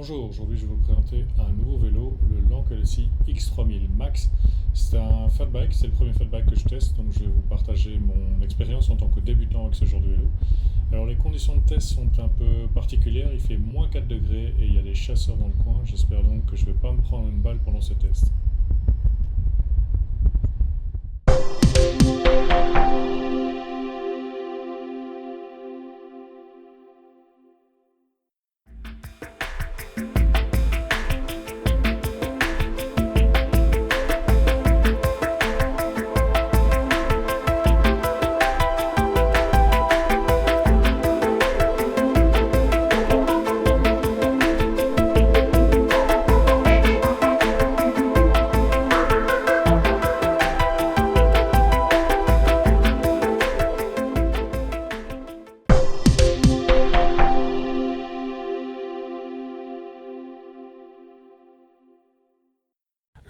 Bonjour, aujourd'hui je vais vous présenter un nouveau vélo, le Lankalesi X3000 Max. C'est un fat bike, c'est le premier fat bike que je teste, donc je vais vous partager mon expérience en tant que débutant avec ce genre de vélo. Alors les conditions de test sont un peu particulières, il fait moins 4 degrés et il y a des chasseurs dans le coin, j'espère donc que je ne vais pas me prendre une balle pendant ce test.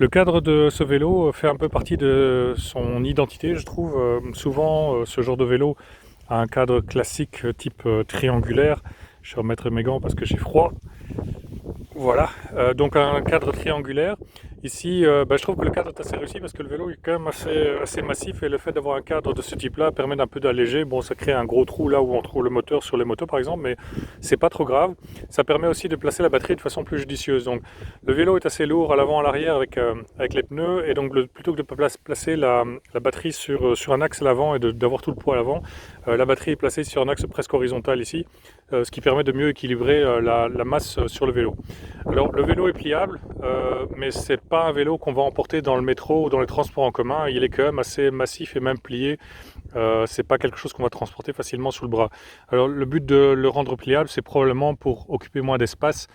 Le cadre de ce vélo fait un peu partie de son identité, je trouve. Souvent, ce genre de vélo a un cadre classique type triangulaire. Je vais remettre mes gants parce que j'ai froid. Voilà, donc un cadre triangulaire. Ici, je trouve que le cadre est assez réussi parce que le vélo est quand même assez massif et le fait d'avoir un cadre de ce type-là permet d'un peu d'alléger. Bon, ça crée un gros trou là où on trouve le moteur sur les motos par exemple, mais c'est pas trop grave. Ça permet aussi de placer la batterie de façon plus judicieuse. Donc le vélo est assez lourd à l'avant, à l'arrière avec les pneus et donc plutôt que de placer la batterie sur un axe à l'avant et d'avoir tout le poids à l'avant, la batterie est placée sur un axe presque horizontal ici, ce qui permet de mieux équilibrer la masse sur le vélo. Alors le vélo est pliable, mais c'est pas un vélo qu'on va emporter dans le métro ou dans les transports en commun. Il est quand même assez massif et même plié. C'est pas quelque chose qu'on va transporter facilement sous le bras. Alors le but de le rendre pliable, c'est probablement pour occuper moins d'espace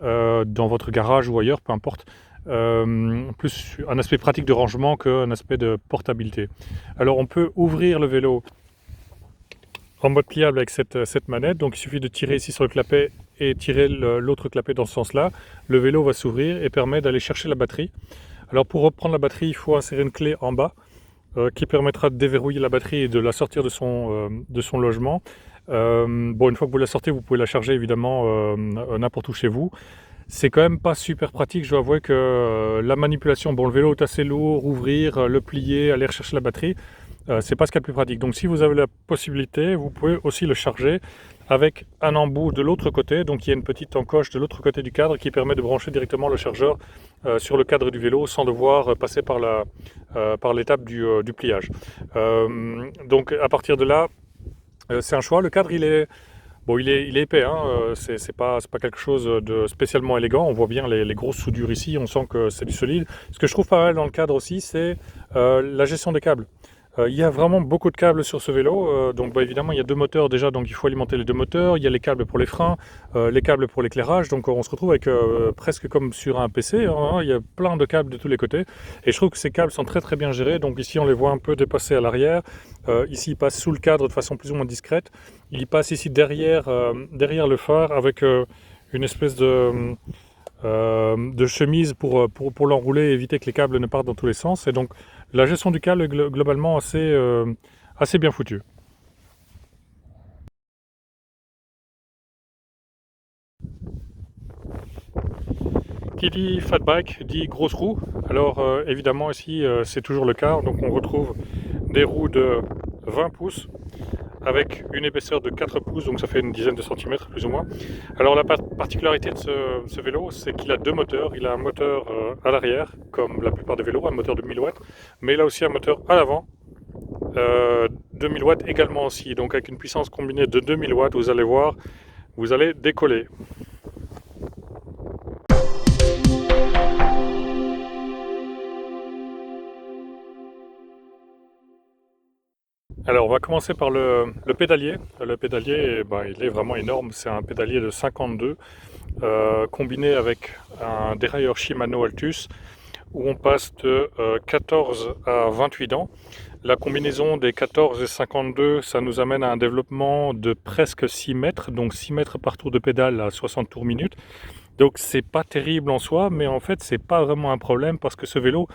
dans votre garage ou ailleurs, peu importe. Plus un aspect pratique de rangement qu'un aspect de portabilité. Alors on peut ouvrir le vélo en mode pliable avec cette manette, donc il suffit de tirer ici sur le clapet et tirer l'autre clapet dans ce sens-là. Le vélo va s'ouvrir et permet d'aller chercher la batterie. Alors pour reprendre la batterie, il faut insérer une clé en bas qui permettra de déverrouiller la batterie et de la sortir de son logement. Une fois que vous la sortez, vous pouvez la charger évidemment n'importe où chez vous. C'est quand même pas super pratique, je dois avouer que la manipulation, le vélo est assez lourd, ouvrir, le plier, aller rechercher la batterie, c'est pas ce qu'il y a de plus pratique. Donc si vous avez la possibilité, vous pouvez aussi le charger avec un embout de l'autre côté. Donc il y a une petite encoche de l'autre côté du cadre qui permet de brancher directement le chargeur sur le cadre du vélo sans devoir passer par l'étape du pliage. Donc à partir de là, c'est un choix. Le cadre il est épais, hein, c'est pas quelque chose de spécialement élégant. On voit bien les grosses soudures ici, on sent que c'est du solide. Ce que je trouve pas mal dans le cadre aussi, c'est la gestion des câbles. Il y a vraiment beaucoup de câbles sur ce vélo, donc évidemment il y a deux moteurs déjà, donc il faut alimenter les deux moteurs, il y a les câbles pour les freins, les câbles pour l'éclairage, donc on se retrouve avec presque comme sur un PC, hein, il y a plein de câbles de tous les côtés, et je trouve que ces câbles sont très très bien gérés, donc ici on les voit un peu dépasser à l'arrière, ici ils passent sous le cadre de façon plus ou moins discrète, ils passent ici derrière le phare avec une espèce de chemise pour l'enrouler et éviter que les câbles ne partent dans tous les sens. Et donc la gestion du câble est globalement assez bien foutue. Qui dit fat bike dit grosse roue. Alors évidemment ici c'est toujours le cas. Donc on retrouve des roues de 20 pouces avec une épaisseur de 4 pouces, donc ça fait une dizaine de centimètres plus ou moins. Alors la particularité de ce vélo, c'est qu'il a deux moteurs. Il a un moteur à l'arrière, comme la plupart des vélos, un moteur de 1000 watts, mais il a aussi un moteur à l'avant, 2000 watts également aussi. Donc avec une puissance combinée de 2000 watts, vous allez voir, vous allez décoller. Alors on va commencer par le pédalier. Le pédalier, il est vraiment énorme. C'est un pédalier de 52 combiné avec un dérailleur Shimano Altus où on passe de 14 à 28 dents. La combinaison des 14 et 52, ça nous amène à un développement de presque 6 mètres, donc 6 mètres par tour de pédale à 60 tours minute. Donc c'est pas terrible en soi, mais en fait c'est pas vraiment un problème parce que ce vélo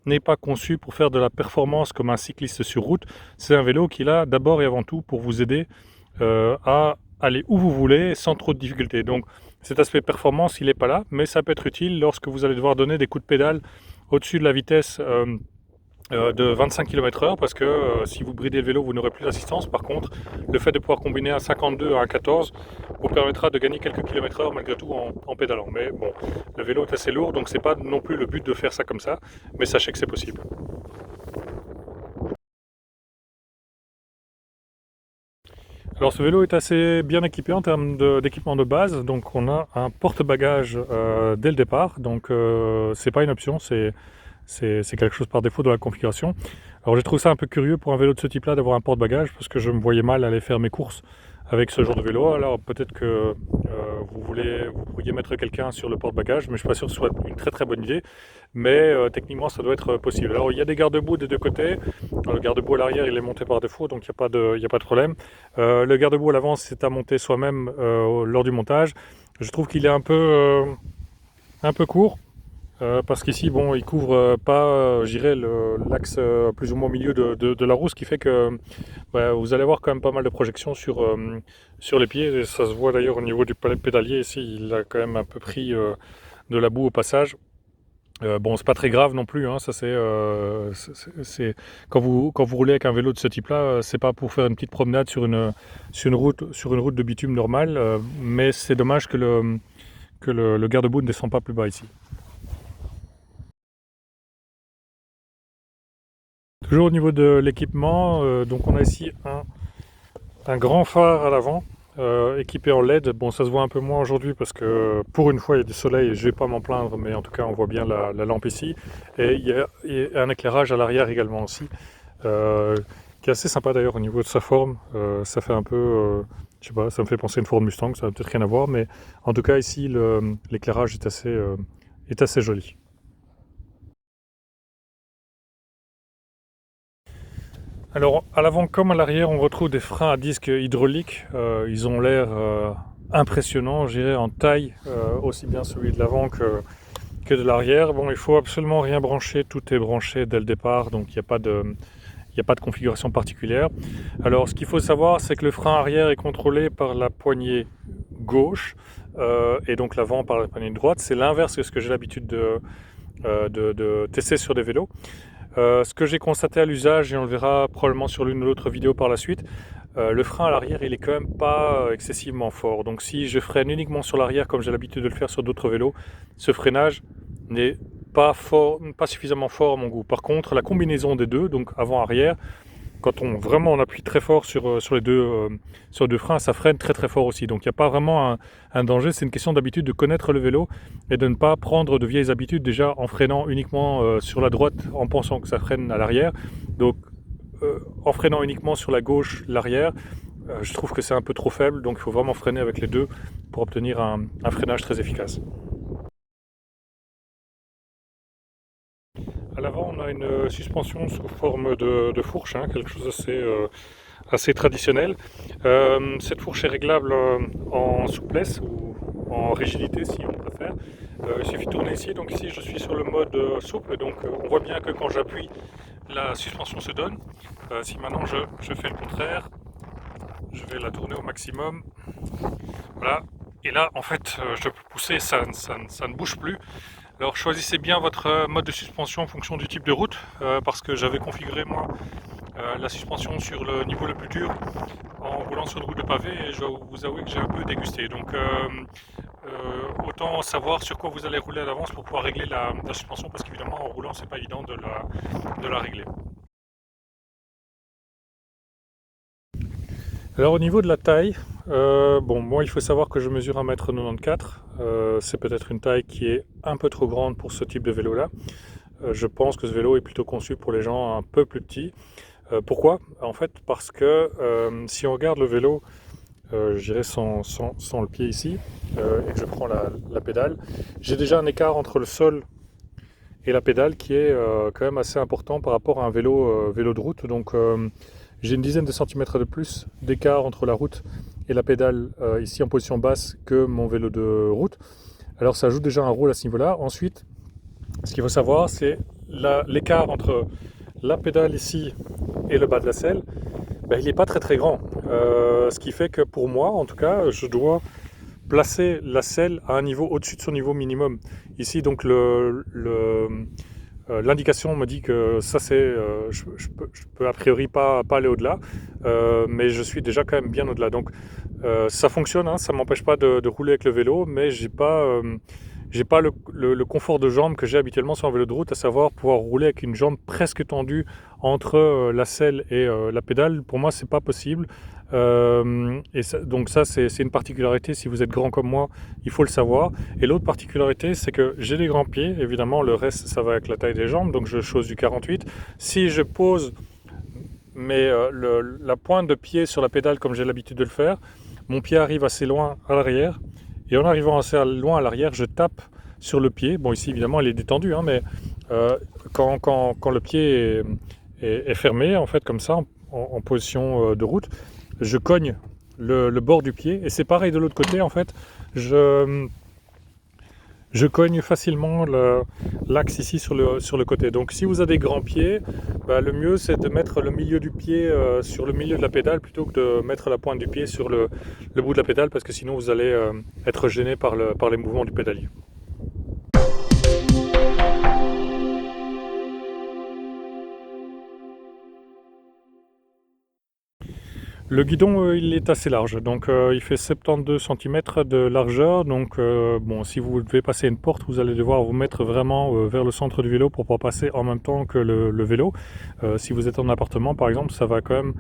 n'est pas conçu pour faire de la performance comme un cycliste sur route. C'est un vélo qui est là d'abord et avant tout pour vous aider à aller où vous voulez sans trop de difficultés. Donc cet aspect performance, il n'est pas là, mais ça peut être utile lorsque vous allez devoir donner des coups de pédale au-dessus de la vitesse de 25 km/h, parce que si vous bridez le vélo, vous n'aurez plus d'assistance. Par contre, le fait de pouvoir combiner un 52 à un 14 vous permettra de gagner quelques kilomètres-heure malgré tout en pédalant. Mais bon, le vélo est assez lourd, donc c'est pas non plus le but de faire ça comme ça, mais sachez que c'est possible. Alors ce vélo est assez bien équipé en termes d'équipement de base, donc on a un porte-bagages dès le départ, donc c'est pas une option, c'est quelque chose par défaut de la configuration. Alors j'ai trouvé ça un peu curieux pour un vélo de ce type-là d'avoir un porte-bagages, parce que je me voyais mal aller faire mes courses avec ce genre de vélo. Alors peut-être que vous pourriez mettre quelqu'un sur le porte-bagages, mais je ne suis pas sûr que ce soit une très très bonne idée. Mais techniquement ça doit être possible. Alors il y a des garde-boue des deux côtés. Alors, le garde-boue à l'arrière il est monté par défaut, donc il n'y a pas de problème. Le garde-boue à l'avant c'est à monter soi-même lors du montage. Je trouve qu'il est un peu court. Parce qu'ici, bon, il couvre pas, je dirais, l'axe plus ou moins au milieu de la roue, ce qui fait que vous allez avoir quand même pas mal de projections sur les pieds. Et ça se voit d'ailleurs au niveau du pédalier ici, il a quand même un peu pris de la boue au passage. Bon, c'est pas très grave non plus, hein, ça quand vous roulez avec un vélo de ce type-là, c'est pas pour faire une petite promenade sur une route de bitume normale, mais c'est dommage que le garde-boue ne descend pas plus bas ici. Toujours au niveau de l'équipement, donc on a ici un grand phare à l'avant équipé en LED. Bon, ça se voit un peu moins aujourd'hui parce que pour une fois il y a du soleil et je vais pas m'en plaindre, mais en tout cas on voit bien la lampe ici. Et il y a un éclairage à l'arrière également aussi, qui est assez sympa d'ailleurs au niveau de sa forme. Ça fait un peu, je sais pas, ça me fait penser à une Ford Mustang, ça n'a peut-être rien à voir, mais en tout cas ici l'éclairage est assez joli. Alors, à l'avant comme à l'arrière, on retrouve des freins à disque hydrauliques. Ils ont l'air impressionnants, je dirais, en taille, aussi bien celui de l'avant que de l'arrière. Bon, il faut absolument rien brancher, tout est branché dès le départ, donc il n'y a pas de configuration particulière. Alors, ce qu'il faut savoir, c'est que le frein arrière est contrôlé par la poignée gauche, et donc l'avant par la poignée droite. C'est l'inverse de ce que j'ai l'habitude de tester sur des vélos. Ce que j'ai constaté à l'usage, et on le verra probablement sur l'une ou l'autre vidéo par la suite, le frein à l'arrière il est quand même pas excessivement fort. Donc si je freine uniquement sur l'arrière comme j'ai l'habitude de le faire sur d'autres vélos, ce freinage n'est pas suffisamment fort à mon goût. Par contre, la combinaison des deux, donc avant-arrière, quand on appuie très fort sur les deux freins, ça freine très très fort aussi. Donc il n'y a pas vraiment un danger, c'est une question d'habitude de connaître le vélo et de ne pas prendre de vieilles habitudes déjà en freinant uniquement sur la droite en pensant que ça freine à l'arrière. Donc en freinant uniquement sur la gauche, l'arrière, je trouve que c'est un peu trop faible, donc il faut vraiment freiner avec les deux pour obtenir un freinage très efficace. À l'avant, on a une suspension sous forme de fourche, hein, quelque chose assez traditionnel. Cette fourche est réglable en souplesse ou en rigidité si on préfère. Il suffit de tourner ici. Donc ici, je suis sur le mode souple. Donc on voit bien que quand j'appuie, la suspension se donne. Si maintenant je fais le contraire, je vais la tourner au maximum. Voilà. Et là, en fait, je peux pousser, ça ne bouge plus. Alors choisissez bien votre mode de suspension en fonction du type de route, parce que j'avais configuré moi la suspension sur le niveau le plus dur en roulant sur une route de pavé et je dois vous avouer que j'ai un peu dégusté. Donc autant savoir sur quoi vous allez rouler à l'avance pour pouvoir régler la suspension, parce qu'évidemment en roulant c'est pas évident de la régler. Alors au niveau de la taille, bon moi il faut savoir que je mesure 1,94 m, c'est peut-être une taille qui est un peu trop grande pour ce type de vélo là. Je pense que ce vélo est plutôt conçu pour les gens un peu plus petits. Pourquoi? En fait parce que si on regarde le vélo, je dirais sans le pied ici, et que je prends la pédale, j'ai déjà un écart entre le sol et la pédale qui est quand même assez important par rapport à un vélo de route. Donc j'ai une dizaine de centimètres de plus d'écart entre la route et la pédale ici en position basse que mon vélo de route. Alors ça joue déjà un rôle à ce niveau-là. Ensuite, ce qu'il faut savoir, c'est l'écart entre la pédale ici et le bas de la selle. Ben, il n'est pas très très grand. Ce qui fait que pour moi, en tout cas, je dois placer la selle à un niveau au-dessus de son niveau minimum. Ici, donc, l'indication me dit que ça, je peux a priori pas aller au-delà, mais je suis déjà quand même bien au-delà. Donc, ça fonctionne, hein, ça m'empêche pas de rouler avec le vélo, mais j'ai pas le confort de jambe que j'ai habituellement sur un vélo de route, à savoir pouvoir rouler avec une jambe presque tendue entre la selle et la pédale. Pour moi, c'est pas possible. Donc ça, c'est une particularité. Si vous êtes grand comme moi, il faut le savoir. Et l'autre particularité, c'est que j'ai des grands pieds. Évidemment, le reste, ça va avec la taille des jambes. Donc je chose du 48. Si je pose la pointe de pied sur la pédale comme j'ai l'habitude de le faire, mon pied arrive assez loin à l'arrière. Et en arrivant assez loin à l'arrière, je tape sur le pied. Bon, ici, évidemment, il est détendu, hein, mais quand le pied est fermé, en fait, comme ça, en position de route, je cogne le bord du pied. Et c'est pareil de l'autre côté, en fait. Je cogne facilement l'axe ici sur le côté. Donc si vous avez des grands pieds, le mieux c'est de mettre le milieu du pied sur le milieu de la pédale plutôt que de mettre la pointe du pied sur le bout de la pédale, parce que sinon vous allez être gêné par les mouvements du pédalier. Le guidon, il est assez large, donc il fait 72 cm de largeur, donc bon, si vous devez passer une porte, vous allez devoir vous mettre vraiment vers le centre du vélo pour pouvoir passer en même temps que le vélo. Si vous êtes en appartement, par exemple, ça va quand même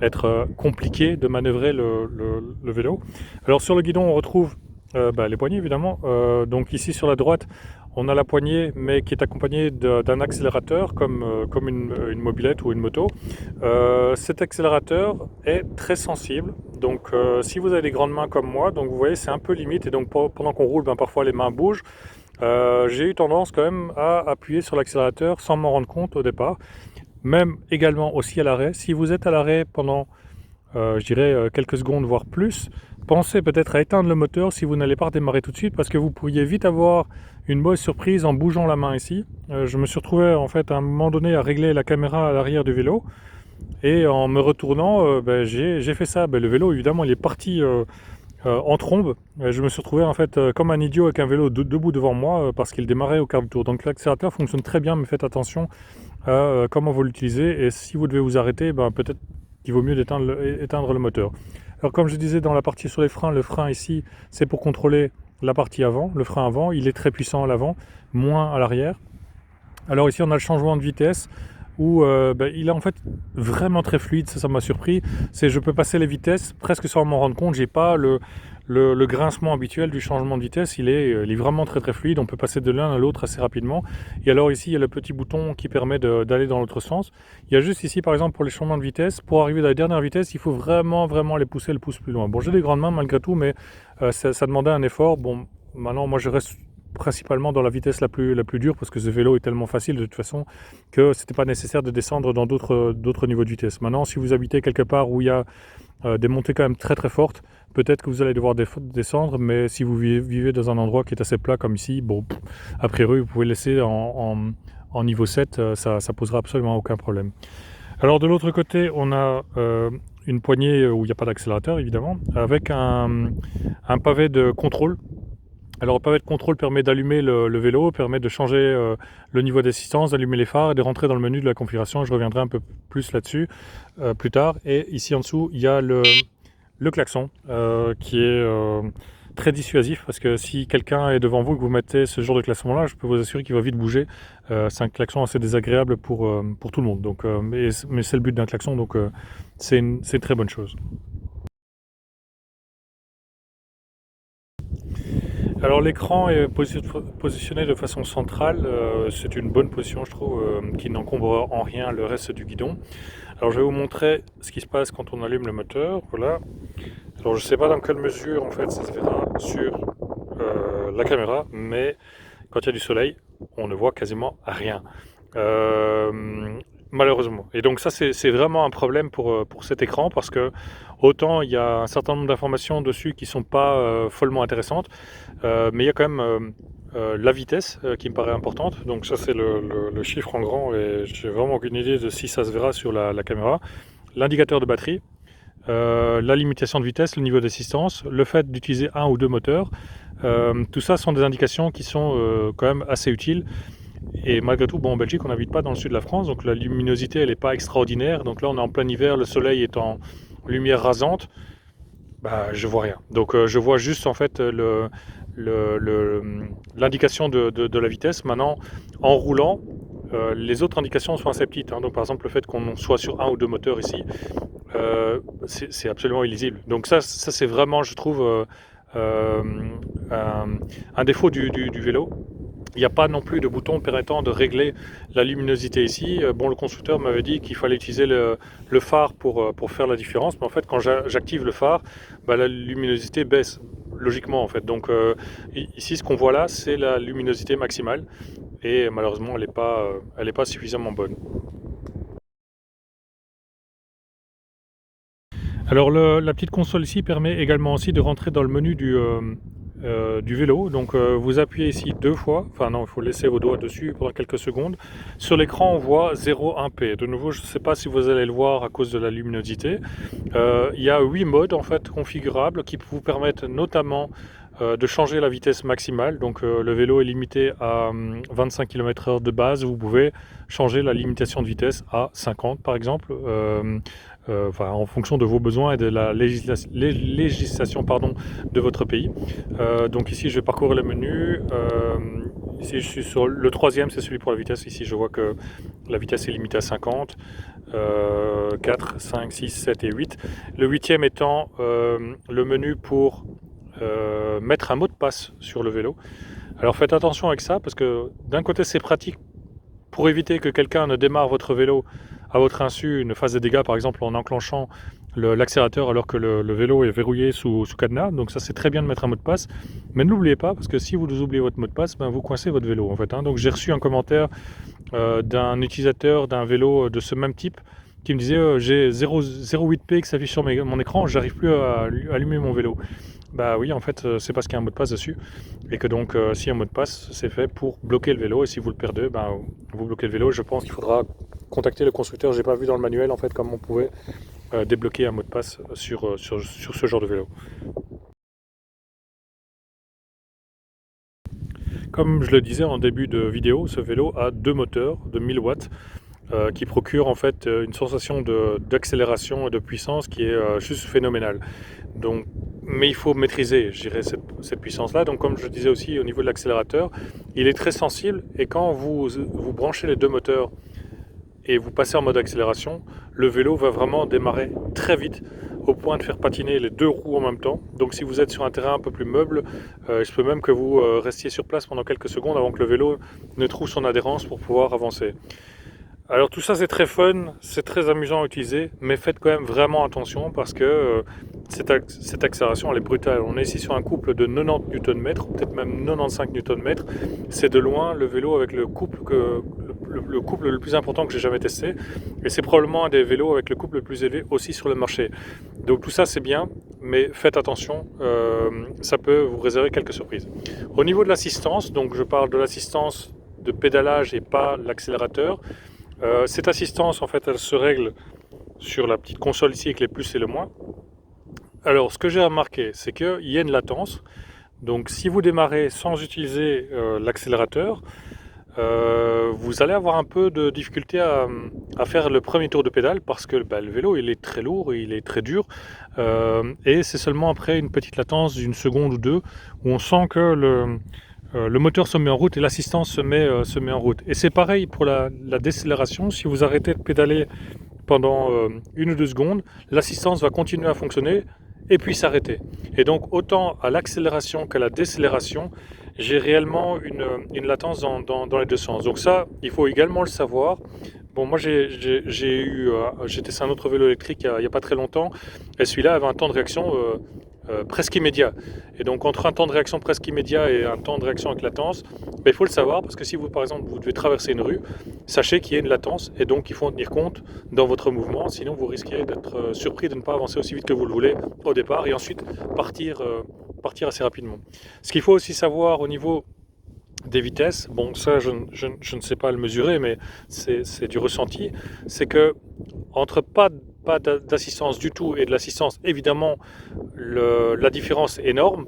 être compliqué de manœuvrer le vélo. Alors sur le guidon, on retrouve les poignées, évidemment. Donc ici sur la droite, on a la poignée, mais qui est accompagnée d'un accélérateur, comme une mobilette ou une moto. Cet accélérateur est très sensible. Donc si vous avez des grandes mains comme moi, donc vous voyez, c'est un peu limite. Et donc pendant qu'on roule, parfois les mains bougent. J'ai eu tendance quand même à appuyer sur l'accélérateur sans m'en rendre compte au départ. Même également aussi à l'arrêt. Si vous êtes à l'arrêt pendant je dirais quelques secondes voire plus, pensez peut-être à éteindre le moteur si vous n'allez pas redémarrer tout de suite, parce que vous pourriez vite avoir une mauvaise surprise en bougeant la main ici. Je me suis retrouvé en fait à un moment donné à régler la caméra à l'arrière du vélo, et en me retournant j'ai fait ça. Le vélo évidemment il est parti en trombe. Je me suis retrouvé en fait comme un idiot avec un vélo debout devant moi parce qu'il démarrait au quart de tour. Donc l'accélérateur fonctionne très bien, mais faites attention à comment vous l'utilisez, et si vous devez vous arrêter, peut-être qu'il vaut mieux éteindre le moteur. Alors comme je disais dans la partie sur les freins, le frein ici c'est pour contrôler la partie avant, le frein avant, il est très puissant à l'avant, moins à l'arrière. Alors ici on a le changement de vitesse où il est en fait vraiment très fluide, ça m'a surpris. Je peux passer les vitesses presque sans m'en rendre compte, j'ai pas le grincement habituel du changement de vitesse, il est vraiment très très fluide, on peut passer de l'un à l'autre assez rapidement. Et alors ici il y a le petit bouton qui permet d'aller dans l'autre sens. Il y a juste ici par exemple pour les changements de vitesse, pour arriver à la dernière vitesse, il faut vraiment les pousser le pouce plus loin. Bon, j'ai des grandes mains malgré tout, mais ça demandait un effort. Bon, maintenant moi je reste principalement dans la vitesse la plus dure, parce que ce vélo est tellement facile de toute façon que c'était pas nécessaire de descendre dans d'autres niveaux de vitesse. Maintenant, si vous habitez quelque part où il y a des montées quand même très très fortes, peut-être que vous allez devoir descendre, mais si vous vivez dans un endroit qui est assez plat comme ici, bon, a priori vous pouvez laisser en niveau 7, ça posera absolument aucun problème. Alors de l'autre côté, on a une poignée où il n'y a pas d'accélérateur évidemment, avec un pavé de contrôle. Alors le pavé de contrôle permet d'allumer le vélo, permet de changer le niveau d'assistance, d'allumer les phares et de rentrer dans le menu de la configuration. Je reviendrai un peu plus là-dessus plus tard. Et ici en dessous, il y a le klaxon qui est très dissuasif, parce que si quelqu'un est devant vous et que vous mettez ce genre de klaxon-là, je peux vous assurer qu'il va vite bouger. C'est un klaxon assez désagréable pour tout le monde. Donc, mais c'est le but d'un klaxon, donc c'est une très bonne chose. Alors l'écran est positionné de façon centrale, c'est une bonne position je trouve, qui n'encombre en rien le reste du guidon. Alors je vais vous montrer ce qui se passe quand on allume le moteur, voilà. Alors je ne sais pas dans quelle mesure en fait ça se verra sur la caméra, mais quand il y a du soleil, on ne voit quasiment rien. Malheureusement. Et donc ça c'est vraiment un problème pour cet écran, parce que autant il y a un certain nombre d'informations dessus qui ne sont pas follement intéressantes, mais il y a quand même la vitesse qui me paraît importante. Donc ça c'est le chiffre en grand, et j'ai vraiment aucune idée de si ça se verra sur la caméra. L'indicateur de batterie, la limitation de vitesse, le niveau d'assistance, le fait d'utiliser un ou deux moteurs. Tout ça sont des indications qui sont quand même assez utiles. Et malgré tout, bon, en Belgique, on n'habite pas dans le sud de la France, donc la luminosité, elle n'est pas extraordinaire. Donc là, on est en plein hiver, le soleil est en lumière rasante. Bah, je vois rien. Donc je vois juste en fait l'indication de la vitesse. Maintenant, en roulant, les autres indications sont assez petites, hein. Donc par exemple, le fait qu'on soit sur un ou deux moteurs ici, c'est absolument illisible. Donc ça c'est vraiment, je trouve, euh, un, un défaut du vélo. Il n'y a pas non plus de bouton permettant de régler la luminosité ici. Bon, le constructeur m'avait dit qu'il fallait utiliser le phare pour faire la différence, mais en fait, quand j'active le phare, bah, la luminosité baisse logiquement en fait. Donc ici, ce qu'on voit là, c'est la luminosité maximale, et malheureusement, elle est pas suffisamment bonne. Alors la petite console ici permet également aussi de rentrer dans le menu du vélo. Donc vous appuyez ici deux fois, enfin non, il faut laisser vos doigts dessus pendant quelques secondes. Sur l'écran on voit 0,1p. De nouveau, je ne sais pas si vous allez le voir à cause de la luminosité. Il y a 8 modes en fait configurables qui vous permettent notamment de changer la vitesse maximale. Donc le vélo est limité à 25 km/h de base. Vous pouvez changer la limitation de vitesse à 50 par exemple, enfin, en fonction de vos besoins et de la législation pardon, de votre pays. Donc ici je vais parcourir le menu. Ici je suis sur le troisième, c'est celui pour la vitesse. Ici je vois que la vitesse est limitée à 50. 4, 5, 6, 7 et 8. Le huitième étant le menu pour mettre un mot de passe sur le vélo. Alors faites attention avec ça parce que d'un côté c'est pratique pour éviter que quelqu'un ne démarre votre vélo à votre insu, ne fasse des dégâts par exemple en enclenchant l'accélérateur alors que le vélo est verrouillé sous cadenas. Donc ça c'est très bien de mettre un mot de passe. Mais n'oubliez pas parce que si vous oubliez votre mot de passe, ben, vous coincez votre vélo en fait, hein. Donc j'ai reçu un commentaire d'un utilisateur d'un vélo de ce même type qui me disait j'ai 0,8p qui s'affiche sur mon écran, j'arrive plus à allumer mon vélo. Bah oui, en fait, c'est parce qu'il y a un mot de passe dessus. Et que donc, si un mot de passe, c'est fait pour bloquer le vélo. Et si vous le perdez, ben, vous bloquez le vélo. Je pense qu'il faudra contacter le constructeur. J'ai pas vu dans le manuel, en fait, comment on pouvait débloquer un mot de passe sur ce genre de vélo. Comme je le disais en début de vidéo, ce vélo a deux moteurs de 1000 watts qui procurent en fait une sensation d'accélération et de puissance qui est juste phénoménale. Donc, mais il faut maîtriser, je dirais, cette puissance-là. Donc, comme je disais aussi au niveau de l'accélérateur, il est très sensible et quand vous branchez les deux moteurs et vous passez en mode accélération, le vélo va vraiment démarrer très vite au point de faire patiner les deux roues en même temps. Donc si vous êtes sur un terrain un peu plus meuble, je peux même que vous restiez sur place pendant quelques secondes avant que le vélo ne trouve son adhérence pour pouvoir avancer. Alors tout ça c'est très fun, c'est très amusant à utiliser, mais faites quand même vraiment attention parce que cette accélération elle est brutale. On est ici sur un couple de 90 Nm, peut-être même 95 Nm. C'est de loin le vélo avec le couple le plus important que j'ai jamais testé. Et c'est probablement un des vélos avec le couple le plus élevé aussi sur le marché. Donc tout ça c'est bien, mais faites attention, ça peut vous réserver quelques surprises. Au niveau de l'assistance, donc je parle de l'assistance de pédalage et pas l'accélérateur. Cette assistance, en fait, elle se règle sur la petite console ici avec les plus et le moins. Alors, ce que j'ai remarqué, c'est qu'il y a une latence. Donc, si vous démarrez sans utiliser l'accélérateur, vous allez avoir un peu de difficulté à faire le premier tour de pédale parce que bah, le vélo, il est très lourd, il est très dur. Et c'est seulement après une petite latence d'une seconde ou deux où on sent que le moteur se met en route et l'assistance se met en route. Et c'est pareil pour la décélération. Si vous arrêtez de pédaler pendant une ou deux secondes, l'assistance va continuer à fonctionner et puis s'arrêter. Et donc autant à l'accélération qu'à la décélération, j'ai réellement une latence dans les deux sens. Donc ça, il faut également le savoir. Bon, moi j'ai testé un autre vélo électrique il n'y a pas très longtemps et celui-là avait un temps de réaction presque immédiat. Et donc entre un temps de réaction presque immédiat et un temps de réaction avec latence, ben, il faut le savoir parce que si vous par exemple vous devez traverser une rue, sachez qu'il y a une latence et donc il faut en tenir compte dans votre mouvement, sinon vous risquez d'être surpris de ne pas avancer aussi vite que vous le voulez au départ et ensuite partir assez rapidement. Ce qu'il faut aussi savoir au niveau des vitesses, bon ça je ne sais pas le mesurer mais c'est du ressenti, c'est que entre pas pas d'assistance du tout et de l'assistance, évidemment, la différence est énorme.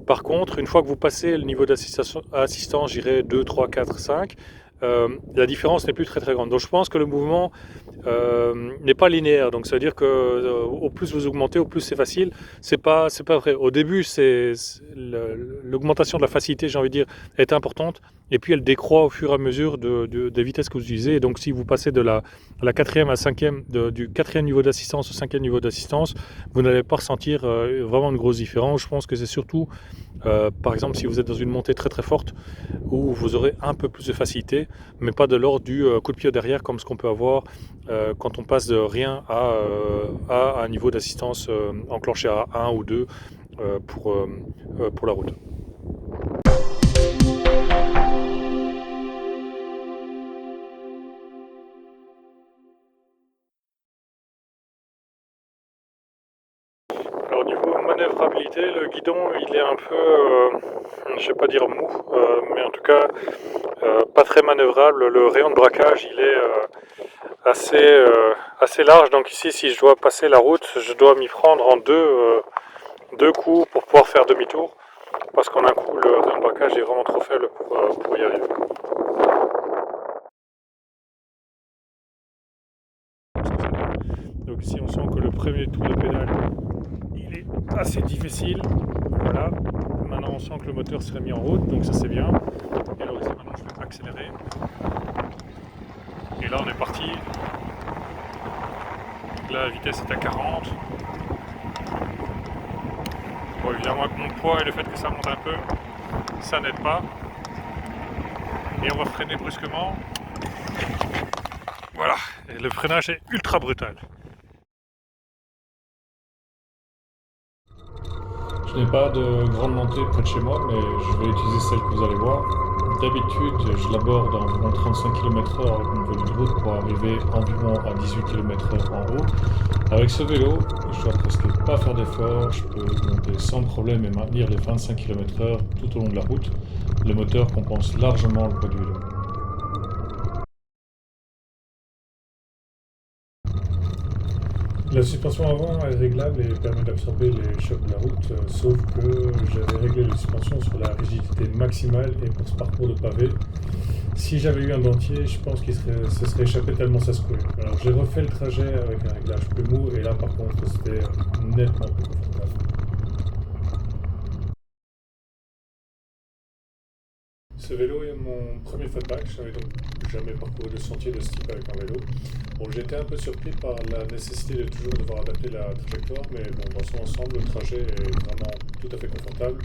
Par contre, une fois que vous passez le niveau d'assistance, j'irai 2, 3, 4, 5, la différence n'est plus très très grande. Donc je pense que le mouvement n'est pas linéaire. Donc ça veut dire que au plus vous augmentez, au plus c'est facile. C'est pas vrai. Au début, l'augmentation de la facilité, j'ai envie de dire, est importante. Et puis elle décroît au fur et à mesure des vitesses que vous utilisez. Et donc si vous passez de la quatrième à cinquième, du quatrième niveau d'assistance au cinquième niveau d'assistance, vous n'allez pas ressentir vraiment une grosse différence. Je pense que c'est surtout, par exemple, si vous êtes dans une montée très très forte, où vous aurez un peu plus de facilité, mais pas de l'ordre du coup de pied derrière comme ce qu'on peut avoir quand on passe de rien à un niveau d'assistance enclenché à 1 ou 2 pour la route. Alors au niveau manœuvrabilité, le guidon il est un peu, je vais pas dire mou, mais en tout cas pas très manœuvrable. Le rayon de braquage il est assez large, donc ici si je dois passer la route, je dois m'y prendre en deux coups pour pouvoir faire demi-tour, parce qu'en un coup le rayon de braquage est vraiment trop faible pour y arriver. Donc ici on sent que le premier tour de pédale il est assez difficile. Voilà. Maintenant on sent que le moteur serait mis en route, donc ça c'est bien. Et alors ici maintenant je vais accélérer. Et là on est parti. La vitesse est à 40. Bon évidemment avec mon poids et le fait que ça monte un peu, ça n'aide pas. Et on va freiner brusquement. Voilà. Et le freinage est ultra brutal. Je n'ai pas de grande montée près de chez moi, mais je vais utiliser celle que vous allez voir. D'habitude, je l'aborde à environ 35 km/h avec mon vélo de route pour arriver environ à 18 km/h en haut. Avec ce vélo, je dois presque pas faire d'effort, je peux monter sans problème et maintenir les 25 km/h tout au long de la route. Le moteur compense largement le poids du vélo. La suspension avant est réglable et permet d'absorber les chocs de la route, sauf que j'avais réglé la suspension sur la rigidité maximale et pour ce parcours de pavé, si j'avais eu un dentier, je pense qu'il se serait échappé tellement ça secouait. Alors j'ai refait le trajet avec un réglage plus mou et là par contre c'était nettement plus confortable. Ce vélo est mon premier fat bike, je n'avais donc jamais parcouru de sentier de ce type avec un vélo. Bon, j'étais un peu surpris par la nécessité de toujours devoir adapter la trajectoire, mais bon, dans son ensemble, le trajet est vraiment tout à fait confortable,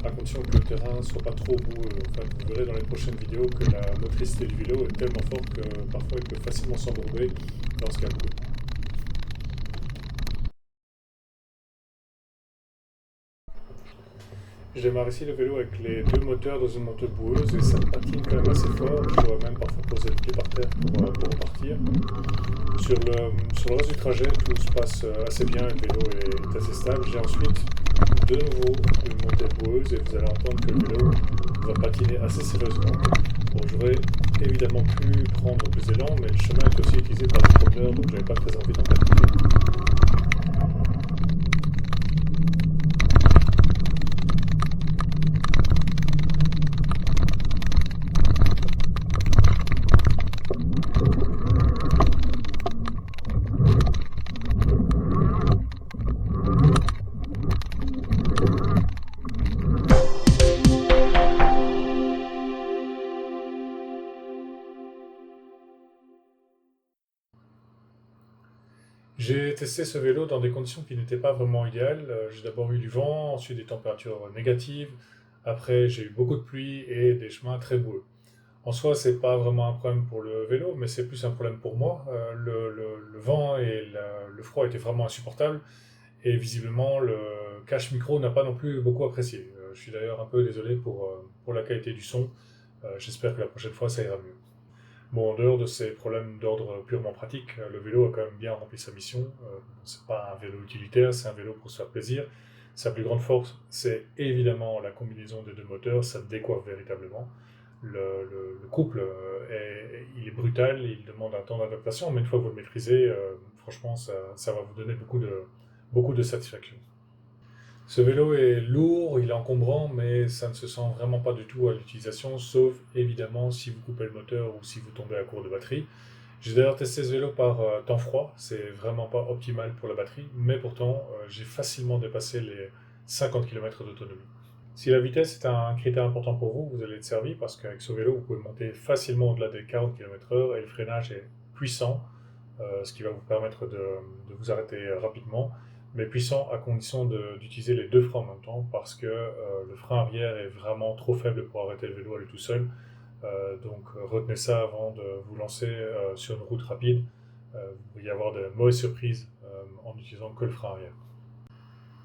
à condition que le terrain ne soit pas trop boueux. En fait, vous verrez dans les prochaines vidéos que la motricité du vélo est tellement forte que parfois il peut facilement s'embourber lorsqu'il y a beaucoup de boue. Je démarre ici le vélo avec les deux moteurs dans une montée boueuse et ça patine quand même assez fort. Je dois même parfois poser le pied par terre pour repartir. Sur le reste du trajet, tout se passe assez bien, le vélo est assez stable. J'ai ensuite de nouveau une montée boueuse et vous allez entendre que le vélo va patiner assez sérieusement. Bon, j'aurais évidemment pu prendre plus d'élan, mais le chemin est aussi utilisé par les promeneurs, donc j'avais pas très envie d'en percuter. J'ai testé ce vélo dans des conditions qui n'étaient pas vraiment idéales. J'ai d'abord eu du vent, ensuite des températures négatives. Après, j'ai eu beaucoup de pluie et des chemins très boueux. En soi, c'est pas vraiment un problème pour le vélo, mais c'est plus un problème pour moi. Le vent et le froid étaient vraiment insupportables. Et visiblement, le cache micro n'a pas non plus beaucoup apprécié. Je suis d'ailleurs un peu désolé pour la qualité du son. J'espère que la prochaine fois, ça ira mieux. Bon, en dehors de ces problèmes d'ordre purement pratique, le vélo a quand même bien rempli sa mission. C'est pas un vélo utilitaire, c'est un vélo pour se faire plaisir. Sa plus grande force, c'est évidemment la combinaison des deux moteurs, ça décoiffe véritablement. le couple, il est brutal, il demande un temps d'adaptation, mais une fois que vous le maîtrisez, franchement, ça va vous donner beaucoup de satisfaction. Ce vélo est lourd, il est encombrant, mais ça ne se sent vraiment pas du tout à l'utilisation, sauf évidemment si vous coupez le moteur ou si vous tombez à court de batterie. J'ai d'ailleurs testé ce vélo par temps froid, c'est vraiment pas optimal pour la batterie, mais pourtant j'ai facilement dépassé les 50 km d'autonomie. Si la vitesse est un critère important pour vous, vous allez être servi parce qu'avec ce vélo, vous pouvez monter facilement au-delà des 40 km/h et le freinage est puissant, ce qui va vous permettre de vous arrêter rapidement, mais puissant à condition d'utiliser les deux freins en même temps parce que le frein arrière est vraiment trop faible pour arrêter le vélo à lui tout seul. Donc retenez ça avant de vous lancer sur une route rapide. Vous pourriez avoir de mauvaises surprises en n'utilisant que le frein arrière.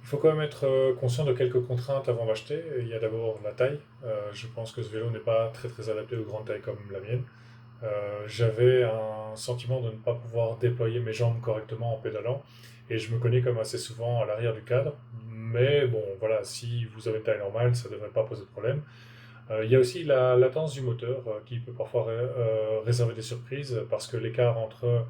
Il faut quand même être conscient de quelques contraintes avant d'acheter. Il y a d'abord la taille. Je pense que ce vélo n'est pas très adapté aux grandes tailles comme la mienne. J'avais un sentiment de ne pas pouvoir déployer mes jambes correctement en pédalant et je me cognais comme assez souvent à l'arrière du cadre. Mais bon, voilà, si vous avez une taille normale, ça ne devrait pas poser de problème. Il y a aussi la latence du moteur qui peut parfois réserver des surprises parce que l'écart entre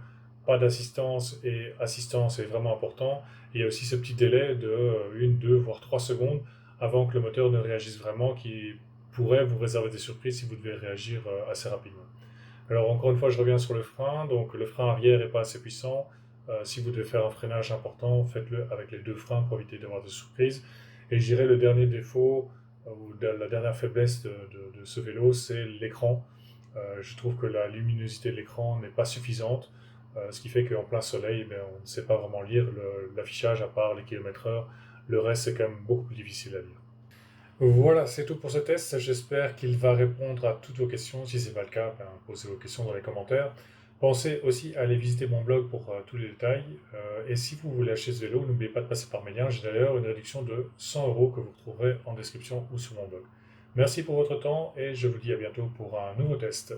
pas d'assistance et assistance est vraiment important. Et il y a aussi ce petit délai de 1, 2, voire 3 secondes avant que le moteur ne réagisse vraiment qui pourrait vous réserver des surprises si vous devez réagir assez rapidement. Alors encore une fois, je reviens sur le frein. Donc le frein arrière n'est pas assez puissant. Si vous devez faire un freinage important, faites-le avec les deux freins pour éviter d'avoir des surprises. Et je dirais le dernier défaut ou la dernière faiblesse de ce vélo, c'est l'écran. Je trouve que la luminosité de l'écran n'est pas suffisante, ce qui fait qu'en plein soleil, on ne sait pas vraiment lire l'affichage à part les kilomètres-heure. Le reste, c'est quand même beaucoup plus difficile à lire. Voilà, c'est tout pour ce test. J'espère qu'il va répondre à toutes vos questions. Si ce n'est pas le cas, posez vos questions dans les commentaires. Pensez aussi à aller visiter mon blog pour tous les détails. Et si vous voulez acheter ce vélo, n'oubliez pas de passer par mes liens. J'ai d'ailleurs une réduction de 100 € que vous retrouverez en description ou sur mon blog. Merci pour votre temps et je vous dis à bientôt pour un nouveau test.